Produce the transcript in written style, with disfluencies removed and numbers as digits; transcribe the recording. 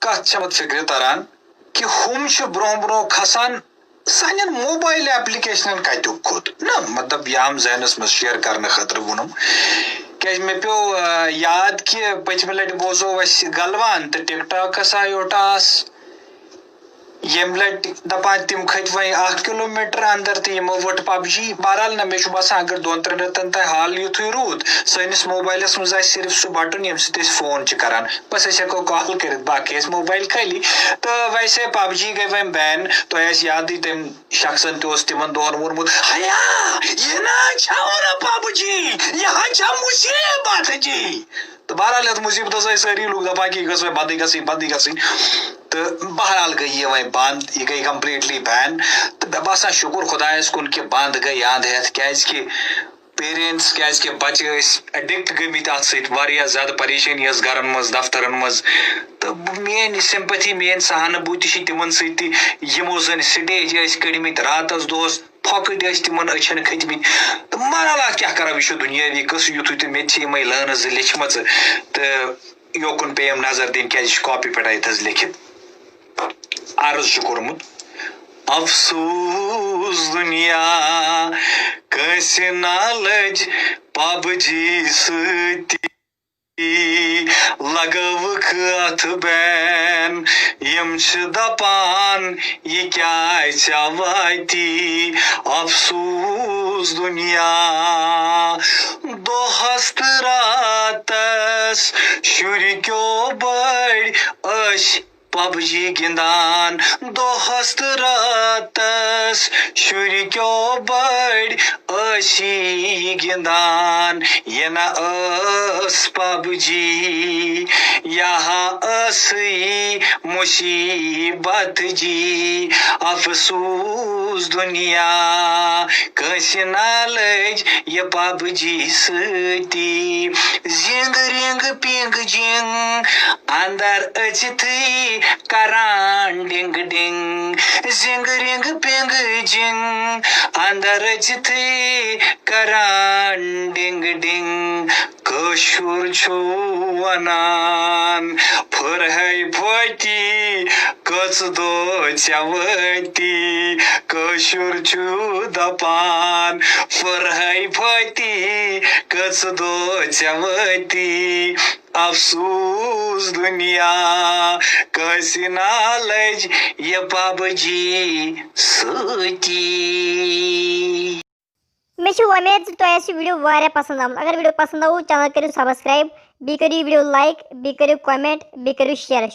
कत फिक्र तरान कि हम ब्रो ब्रो खसान सान मोबाइल एप्लिकेशन कतुक खोत ना मतलब यह जहनस मज शेयर करने खतर वुनम क्या मे पे याद कि पचम लट बोजो गलवान तो टिकटॉकस आयो टास यम लट दपान तिम खत वह 1 किलोमीटर अंदर तो यमो वट पबजी बहरहाल ना मे बसान अगर 2-3 रतन तक हाल युथु रूद सैनिस मोबाइलस मज सिर्फ सह बटन यम सत फोन करान बस हेको कॉल कर बाकी मोबाइल खाली तो वैसे पबजी गई वह बैन तो याद तम शख्सन तिम दोहन वोनमुत हया यह ना पबजी यह मुसीबत जी तो बहरहाल ये मुसीबत आई सारी लोग दपान कि गई बंद गई तो बहरहाल गई ये वह बंद यह गई कम्प्लीटली बैन तो मे बसान शुक्र खुदायस कुन कि बंद गई अंद हेत क्या पेरेंट्स क्या बच्चे एडिक्ट गमित अत ज्यादा परेशानी घर मज दफ्तर मज तो मेन सिंपथी मेन सहानुभूति तिमन समो जन स्टेज कड़मित रातस दोस फकड़ तिमन अचन खतमित तो बहरहाल क्या करा वह दुनियावी कस युथ तो मे लान लिखम तो योकुन पे नजर दिन क्या कॉपी पे अत लिखित अर्ज कोर्मुत अफसोस दुनिया कस नालज पबजी सती लगवक अथ बैन यम दपान यह क्या वाती अफसोस दुनिया दोहस रातस शुर क्यों बड़ पबजी गिंदान दोहस रातस शुर क्यों बड़ गिंदान ये ना पबजी यहाँ मुसीबत जी अफसोस दुनिया कस नालज ये पबजी सती जिंग रिंग पिंग जिंग अंदर अचित करान डिंग डिंग जिंग रिंग पिंग जिंग अंदर अचित करान डिंग डिंग कशुर छो वनान फरहै फती कच दो चवती कशुर छु दपान फरहै फती कच दो चवती अफसोस दुनिया कस नालज ये पबजी सती। मे उम्मीद तुम वीडियो वारिया पसंद आमुत अगर वीडियो पसंद आव चैनल करो सब्सक्राइब बी करो वीडियो लाइक बी करो कमेंट बी करो शेयर।